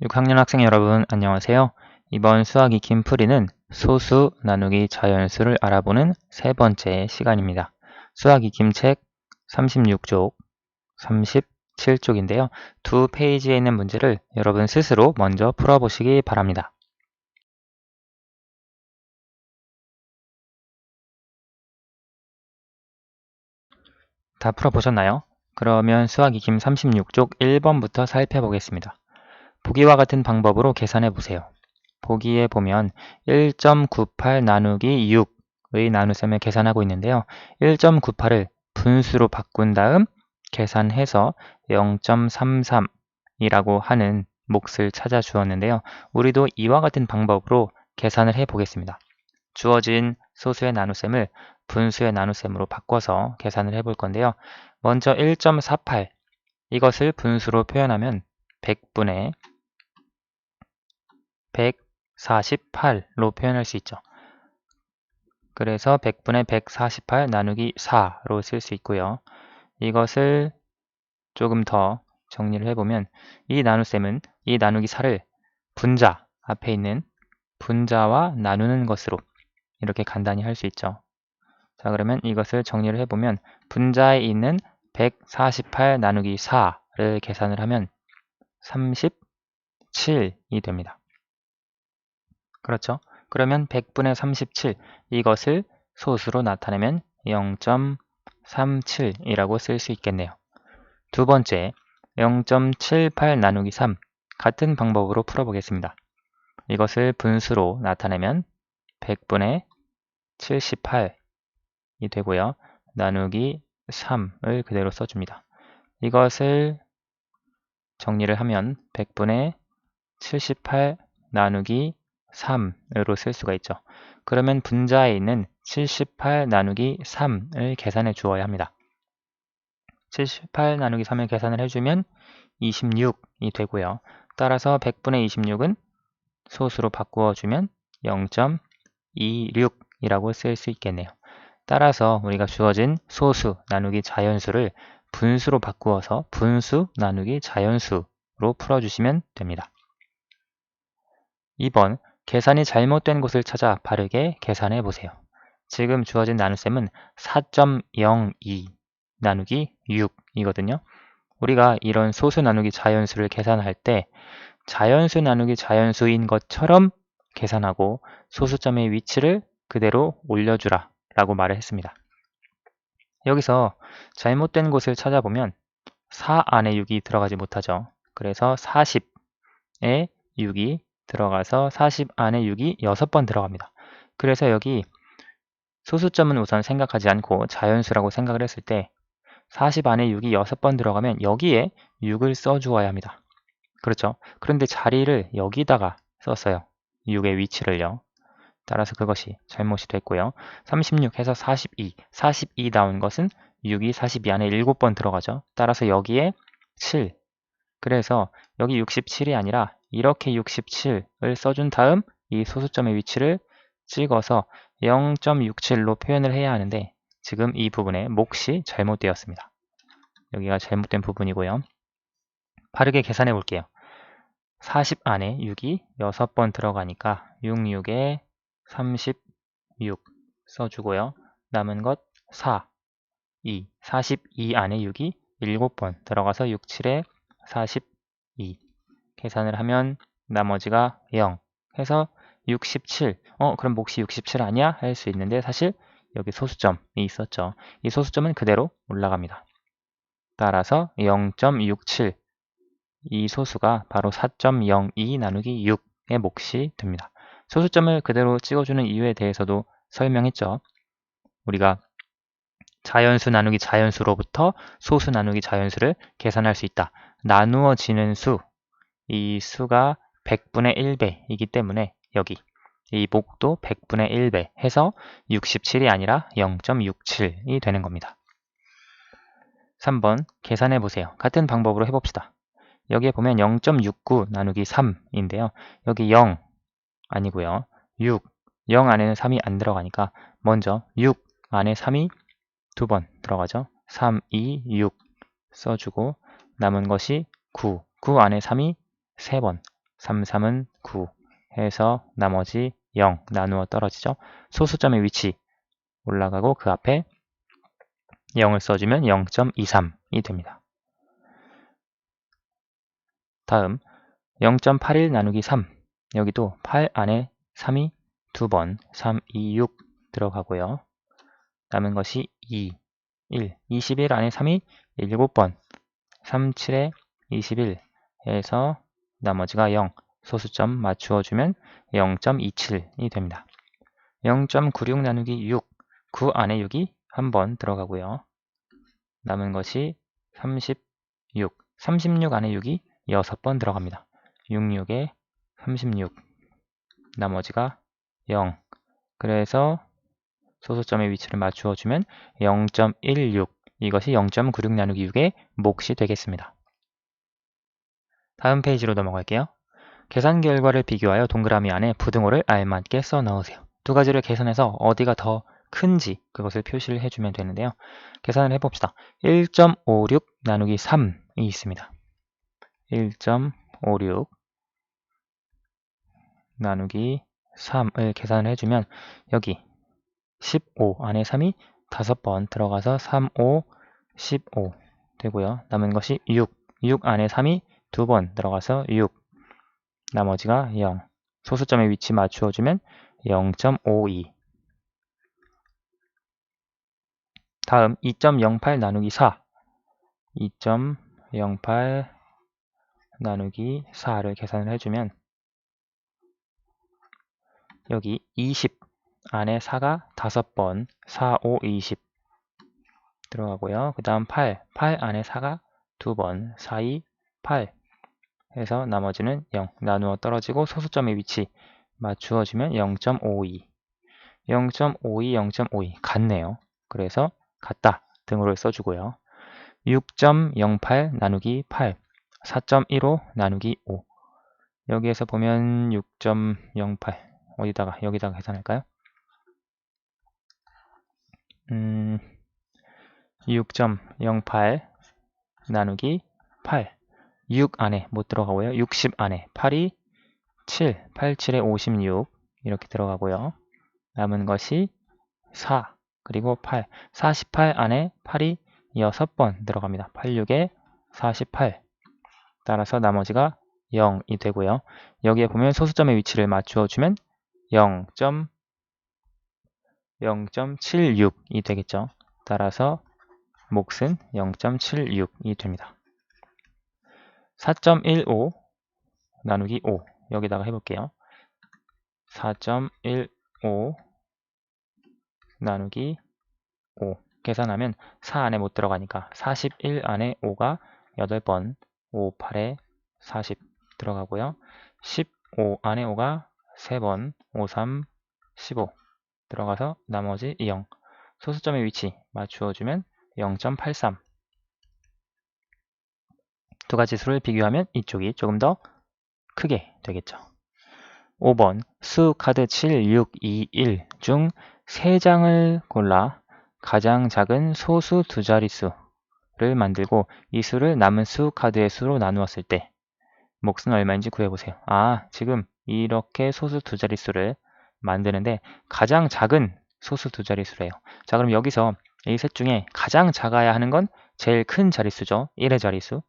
6학년 학생 여러분 안녕하세요. 이번 수학 익힘 풀이는 소수 나누기 자연수를 알아보는 세 번째 시간입니다. 수학 익힘 책 36쪽, 37쪽인데요. 두 페이지에 있는 문제를 여러분 스스로 먼저 풀어보시기 바랍니다. 다 풀어보셨나요? 그러면 수학 익힘 36쪽 1번부터 살펴보겠습니다. 보기와 같은 방법으로 계산해 보세요. 보기에 보면 1.98 나누기 6의 나눗셈을 계산하고 있는데요. 1.98을 분수로 바꾼 다음 계산해서 0.33이라고 하는 몫을 찾아 주었는데요. 우리도 이와 같은 방법으로 계산을 해 보겠습니다. 주어진 소수의 나눗셈을 분수의 나눗셈으로 바꿔서 계산을 해 볼 건데요. 먼저 1.48 이것을 분수로 표현하면 100분의 148로 표현할 수 있죠. 그래서 100분의 148 나누기 4로 쓸 수 있고요. 이것을 조금 더 정리를 해보면 이 나눗셈은 이 나누기 4를 분자, 앞에 있는 분자와 나누는 것으로 이렇게 간단히 할 수 있죠. 자, 그러면 이것을 정리를 해보면 분자에 있는 148 나누기 4를 계산을 하면 37이 됩니다. 그렇죠? 그러면 100분의 37 이것을 소수로 나타내면 0.37이라고 쓸 수 있겠네요. 두 번째, 0.78 나누기 3 같은 방법으로 풀어보겠습니다. 이것을 분수로 나타내면 100분의 78이 되고요. 나누기 3을 그대로 써줍니다. 이것을 정리를 하면 100분의 78 나누기 3으로 쓸 수가 있죠. 그러면 분자에 있는 78 나누기 3을 계산해 주어야 합니다. 78 나누기 3을 계산을 해주면 26이 되고요. 따라서 100분의 26은 소수로 바꾸어 주면 0.26이라고 쓸 수 있겠네요. 따라서 우리가 주어진 소수 나누기 자연수를 분수로 바꾸어서 분수 나누기 자연수로 풀어주시면 됩니다. 2번, 계산이 잘못된 곳을 찾아 바르게 계산해 보세요. 지금 주어진 나눗셈은 4.02 나누기 6이거든요. 우리가 이런 소수 나누기 자연수를 계산할 때 자연수 나누기 자연수인 것처럼 계산하고 소수점의 위치를 그대로 올려주라 라고 말을 했습니다. 여기서 잘못된 곳을 찾아보면 4 안에 6이 들어가지 못하죠. 그래서 40에 6이 들어가서 40 안에 6이 6번 들어갑니다. 그래서 여기 소수점은 우선 생각하지 않고 자연수라고 생각을 했을 때 40 안에 6이 6번 들어가면 여기에 6을 써주어야 합니다. 그렇죠? 그런데 자리를 여기다가 썼어요. 6의 위치를요. 따라서 그것이 잘못이 됐고요. 36 해서 42 나온 것은 6이 42 안에 7번 들어가죠. 따라서 여기에 7. 그래서 여기 67이 아니라 이렇게 67을 써준 다음 이 소수점의 위치를 찍어서 0.67로 표현을 해야 하는데 지금 이 부분에 몫이 잘못되었습니다. 여기가 잘못된 부분이고요. 바르게 계산해 볼게요. 40 안에 6이 6번 들어가니까 66에 36 써주고요. 남은 것 4, 2, 42 안에 6이 7번 들어가서 67에 42 계산을 하면 나머지가 0 해서 67 그럼 몫이 67 아니야? 할 수 있는데 사실 여기 소수점이 있었죠. 이 소수점은 그대로 올라갑니다. 따라서 0.67 이 소수가 바로 4.02 나누기 6의 몫이 됩니다. 소수점을 그대로 찍어주는 이유에 대해서도 설명했죠. 우리가 자연수 나누기 자연수로부터 소수 나누기 자연수를 계산할 수 있다. 나누어지는 수, 이 수가 100분의 1배이기 때문에 여기 이 몫도 100분의 1배 해서 67이 아니라 0.67이 되는 겁니다. 3번 계산해 보세요. 같은 방법으로 해봅시다. 여기에 보면 0.69 나누기 3인데요. 여기 0 아니고요. 6, 0 안에는 3이 안 들어가니까 먼저 6 안에 3이 2번 들어가죠. 3, 2, 6 써주고 남은 것이 9, 9 안에 3이 3번 3, 3은 9 해서 나머지 0 나누어 떨어지죠. 소수점의 위치 올라가고 그 앞에 0을 써주면 0.23이 됩니다. 다음 0.81 나누기 3 여기도 8 안에 3이 2번 3, 2, 6 들어가고요. 남은 것이 2, 1, 21 안에 3이 7번 3, 7에 21 해서 나머지가 0 소수점 맞추어주면 0.27이 됩니다. 0.96 나누기 6 9 안에 6이 한 번 들어가고요. 남은 것이 36 36 안에 6이 6번 들어갑니다. 66에 36 나머지가 0 그래서 소수점의 위치를 맞추어주면 0.16 이것이 0.96 나누기 6의 몫이 되겠습니다. 다음 페이지로 넘어갈게요. 계산 결과를 비교하여 동그라미 안에 부등호를 알맞게 써 넣으세요. 두 가지를 계산해서 어디가 더 큰지 그것을 표시를 해주면 되는데요. 계산을 해봅시다. 1.56 나누기 3이 있습니다. 1.56 나누기 3을 계산을 해주면 여기 15 안에 3이 5번 들어가서 3, 5, 15 되고요. 남은 것이 6 안에 3이 2번 들어가서 6 나머지가 0 소수점의 위치 맞추어주면 0.52 다음 2.08 나누기 4 2.08 나누기 4를 계산을 해주면 여기 20 안에 4가 5번 4, 5, 20 들어가고요. 그 다음 8 안에 4가 2번 4, 2, 8 해서 나머지는 0 나누어 떨어지고 소수점의 위치 맞추어주면 0.52 0.52, 0.52 같네요. 그래서 같다 등호를 써주고요. 6.08 나누기 8 4.15 나누기 5 여기에서 보면 6.08 여기다가 계산할까요? 6.08 나누기 8 6 안에 못 들어가고요. 60 안에 8이 7 8, 7에 56 이렇게 들어가고요. 남은 것이 4 그리고 8 48 안에 8이 6번 들어갑니다. 86에 48 따라서 나머지가 0이 되고요. 여기에 보면 소수점의 위치를 맞추어주면 0.76이 되겠죠. 따라서 몫은 0.76이 됩니다. 4.15 나누기 5 여기다가 해볼게요. 4.15 나누기 5 계산하면 4 안에 못 들어가니까 41 안에 5가 8번 5, 8에 40 들어가고요. 15 안에 5가 3번 5, 3, 15 들어가서 나머지 0 소수점의 위치 맞추어주면 0.83 두 가지 수를 비교하면 이쪽이 조금 더 크게 되겠죠. 5번 수카드 7, 6, 2, 1 중 3장을 골라 가장 작은 소수 두 자릿수를 만들고 이 수를 남은 수카드의 수로 나누었을 때 몫은 얼마인지 구해보세요. 지금 이렇게 소수 두 자릿수를 만드는데 가장 작은 소수 두 자릿수래요. 자, 그럼 여기서 이 셋 중에 가장 작아야 하는 건 제일 큰 자릿수죠. 1의 자릿수.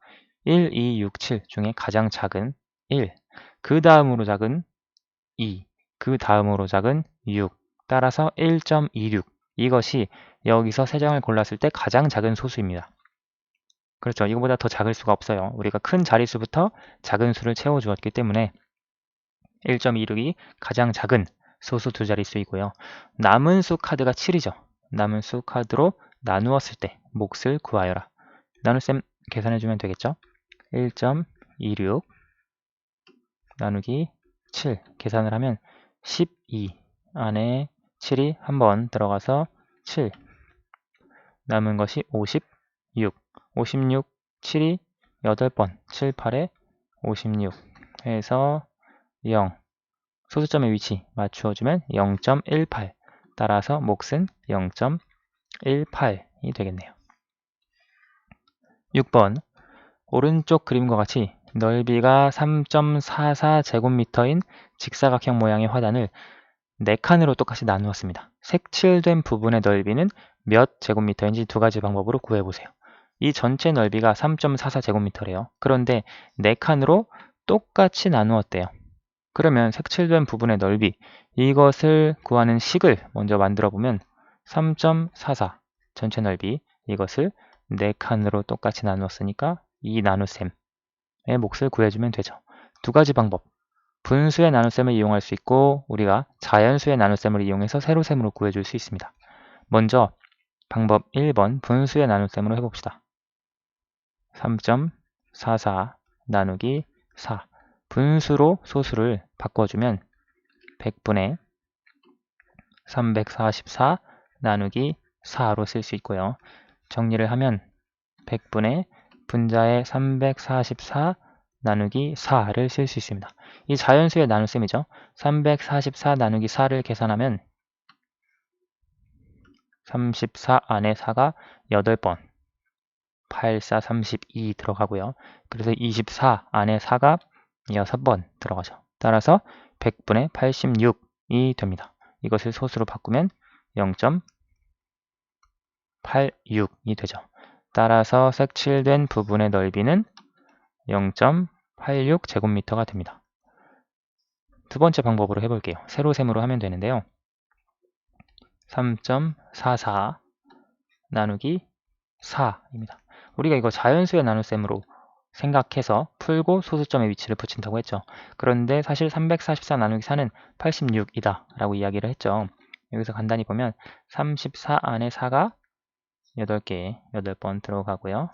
1, 2, 6, 7 중에 가장 작은 1. 그 다음으로 작은 2. 그 다음으로 작은 6. 따라서 1.26. 이것이 여기서 3장을 골랐을 때 가장 작은 소수입니다. 그렇죠. 이거보다 더 작을 수가 없어요. 우리가 큰 자릿수부터 작은 수를 채워주었기 때문에 1.26이 가장 작은 소수 두 자릿수이고요. 남은 수 카드가 7이죠. 남은 수 카드로 나누었을 때 몫을 구하여라. 나눗셈 계산해주면 되겠죠. 1.26 나누기 7 계산을 하면 12 안에 7이 한 번 들어가서 7 남은 것이 56 56 7이 8번 7, 8에 56 해서 0 소수점의 위치 맞추어주면 0.18 따라서 몫은 0.18이 되겠네요. 6번 오른쪽 그림과 같이 넓이가 3.44제곱미터인 직사각형 모양의 화단을 4칸으로 똑같이 나누었습니다. 색칠된 부분의 넓이는 몇 제곱미터인지 두 가지 방법으로 구해보세요. 이 전체 넓이가 3.44제곱미터래요. 그런데 4칸으로 똑같이 나누었대요. 그러면 색칠된 부분의 넓이, 이것을 구하는 식을 먼저 만들어 보면 3.44 전체 넓이, 이것을 4칸으로 똑같이 나누었으니까 이 나눗셈의 몫을 구해주면 되죠. 두 가지 방법, 분수의 나눗셈을 이용할 수 있고 우리가 자연수의 나눗셈을 이용해서 세로셈으로 구해줄 수 있습니다. 먼저 방법 1번 분수의 나눗셈으로 해봅시다. 3.44 나누기 4, 분수로 소수를 바꿔주면 100분의 344 나누기 4로 쓸 수 있고요. 정리를 하면 100분의 분자의 344 나누기 4를 쓸 수 있습니다. 이 자연수의 나눗셈이죠. 344 나누기 4를 계산하면 34 안에 4가 8번, 8, 4, 32 들어가고요. 그래서 24 안에 4가 6번 들어가죠. 따라서 100분의 86이 됩니다. 이것을 소수로 바꾸면 0.86이 되죠. 따라서 색칠된 부분의 넓이는 0.86제곱미터가 됩니다. 두 번째 방법으로 해볼게요. 세로셈으로 하면 되는데요. 3.44 나누기 4입니다. 우리가 이거 자연수의 나눗셈으로 생각해서 풀고 소수점의 위치를 붙인다고 했죠. 그런데 사실 344 나누기 4는 86이다 라고 이야기를 했죠. 여기서 간단히 보면 34 안에 4가 8개, 8번 들어가고요.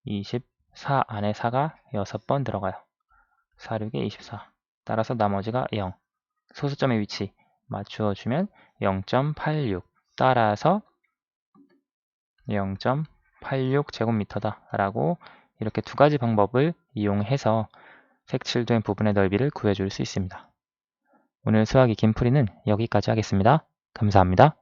24 안에 4가 6번 들어가요. 4, 6에 24. 따라서 나머지가 0. 소수점의 위치 맞추어주면 0.86. 따라서 0.86제곱미터다 라고 이렇게 두 가지 방법을 이용해서 색칠된 부분의 넓이를 구해줄 수 있습니다. 오늘 수학의 김풀이는 여기까지 하겠습니다. 감사합니다.